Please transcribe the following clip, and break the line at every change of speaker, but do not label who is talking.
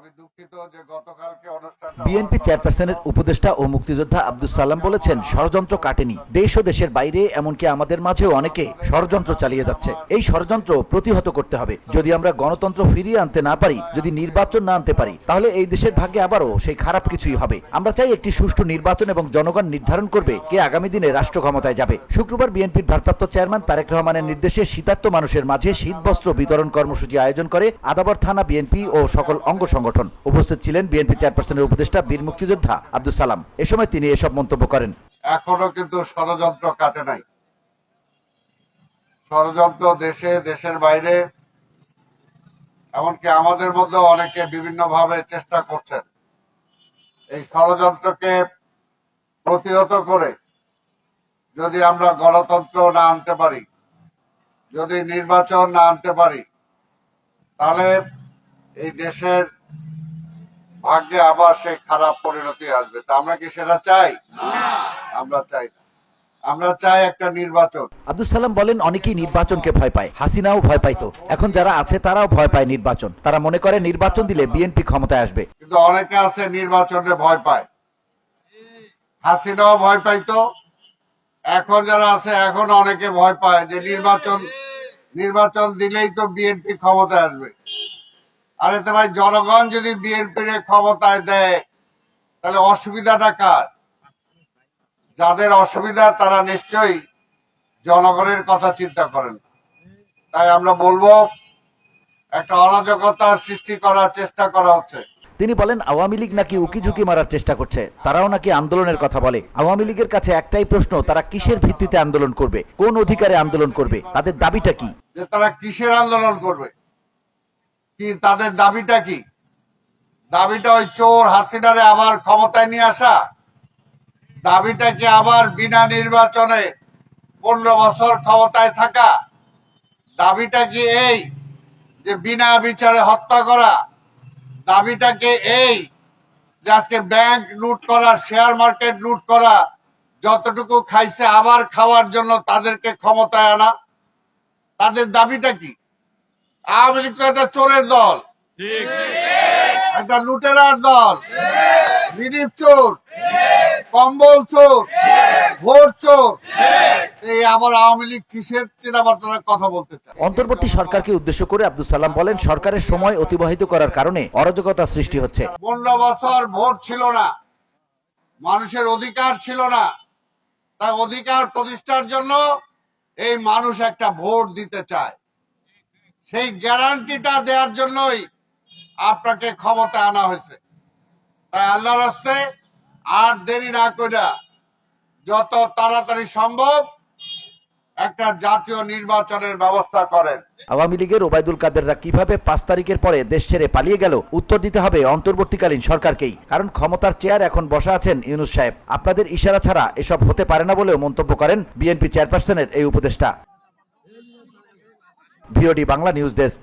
আমি দুঃখিত যে গতকালকে অনুষ্ঠানটা
বিএনপি চেয়ারপারসনের উপদেষ্টা ও মুক্তিযোদ্ধা আব্দুস সালাম বলেছেন, ষড়যন্ত্র কাটেনি। দেশ ও দেশের বাইরে এমনকি আমাদের মাঝেও অনেকে ষড়যন্ত্র চালিয়ে যাচ্ছে। এই ষড়যন্ত্র প্রতিহত করতে হবে। যদি আমরা গণতন্ত্র ফিরিয়ে আনতে না পারি, যদি নির্বাচন না আনতে পারি, তাহলে এই দেশের ভাগ্যে আবারও সেই খারাপ কিছুই হবে। আমরা চাই একটি সুষ্ঠু নির্বাচন এবং জনগণ নির্ধারণ করবে কে আগামী দিনে রাষ্ট্র ক্ষমতায় যাবে। শুক্রবার বিএনপির ভারপ্রাপ্ত চেয়ারম্যান তারেক রহমানের নির্দেশে শীতার্ত মানুষের মাঝে শীতবস্ত্র বিতরণ কর্মসূচি আয়োজন করে আদাবর থানা বিএনপি ও সকল অঙ্গ সংগঠন। উপস্থিত ছিলেন বিএনপি চেয়ারপারসনের উপদেষ্টা বীর মুক্তিযোদ্ধা আব্দুস সালাম। এ সময় তিনি এসব মন্তব্য করেন।
এখনো কিন্তু ষড়যন্ত্র কাটে নাই। ষড়যন্ত্র দেশে, দেশের বাইরে, এমনকি আমাদের মধ্যে অনেকে বিভিন্নভাবে চেষ্টা করছেন এই ষড়যন্ত্রকে প্রতিহত করে যদি আমরা গণতন্ত্র না আনতে পারি, যদি নির্বাচন না আনতে পারি, তাহলে এই দেশের ভাগ্যে আবার সেই খারাপ পরিণতি আসবে। তা আমরা কি সেটা চাই? আমরা চাই না। আমরা চাই একটা নির্বাচন।
আব্দুস সালাম বলেন, অনেকেই নির্বাচনকে ভয় পায়। হাসিনাও ভয় পাইতো, এখন যারা আছে তারাও ভয় পায় নির্বাচন। তারা মনে করে নির্বাচন দিলে বিএনপি ক্ষমতায় আসবে।
কিন্তু অনেকে আছে নির্বাচনে ভয় পায়। হাসিনাও ভয় পাইতো, এখন যারা আছে এখন অনেকে ভয় পায় যে নির্বাচন দিলেই তো বিএনপি ক্ষমতায় আসবে। আরে তো ভাই, জনগণ যদি বিএনপির ক্ষমতায় দেয় তাহলে অসুবিধাটা কার? যাদের অসুবিধা তারা নিশ্চয়ই জনগণের কথা চিন্তা করেন। তাই আমরা বলবো, একটা অরাজকতার সৃষ্টি করার চেষ্টা করা হচ্ছে।
তিনি বলেন, আওয়ামী লীগ নাকি উকিঝুঁকি মারার চেষ্টা করছে। তারাও নাকি আন্দোলনের কথা বলে। আওয়ামী লীগের কাছে একটাই প্রশ্ন, তারা কিসের ভিত্তিতে আন্দোলন করবে, কোন অধিকারে আন্দোলন করবে, তাদের দাবিটা কি?
যে তারা কিসের আন্দোলন করবে, কি তাদের দাবিটা কি? দাবিটা ওই চোর হাসিনারে আবার ক্ষমতায় নিয়ে আসা? দাবিটা কি আবার বিনা নির্বাচনে 15 বছর ক্ষমতায় থাকা? দাবিটা কি এই যে বিনা বিচারে হত্যা করা? দাবিটা কি এই যে আজকে ব্যাংক লুট করা, শেয়ার মার্কেট লুট করা, যতটুকু খাইছে আবার খাওয়ার জন্য তাদেরকে ক্ষমতায় আনা? তাদের দাবিটা কি? আওয়ামী লীগ তো একটা চোরের দল, একটা লুটেরার দল, রিলিফ চোর, কম্বল চোর, ভোট চোর। এই আবার আওয়ামী লীগ কিসের আবার তারা কথা বলতে চায়?
অন্তর্বর্তী সরকারকে উদ্দেশ্য করে আব্দুস সালাম বলেন, সরকারের সময় অতিবাহিত করার কারণে অরাজকতা সৃষ্টি হচ্ছে।
15 বছর ভোট ছিল না, মানুষের অধিকার ছিল না। তাই অধিকার প্রতিষ্ঠার জন্য এই মানুষ একটা ভোট দিতে চায়। সেই গ্যারান্টিটা দেওয়ার জন্যই আপনাকে ক্ষমতা আনা হয়েছে। তাই আল্লাহর রাস্তে আর দেরি না কইরা যত তাড়াতাড়ি সম্ভব একটা জাতীয় নির্বাচনের ব্যবস্থা করেন।
আওয়ামী লীগের ওবায়দুল কাদেররা কিভাবে 5 তারিখের পরে দেশ ছেড়ে পালিয়ে গেল, উত্তর দিতে হবে অন্তর্বর্তীকালীন সরকারকেই। কারণ ক্ষমতার চেয়ার এখন বসা আছেন ইউনূস সাহেব। আপনাদের ইশারা ছাড়া এসব হতে পারে না বলেও মন্তব্য করেন বিএনপি চেয়ারপারসনের এই উপদেষ্টা। VOD Bangla news desk.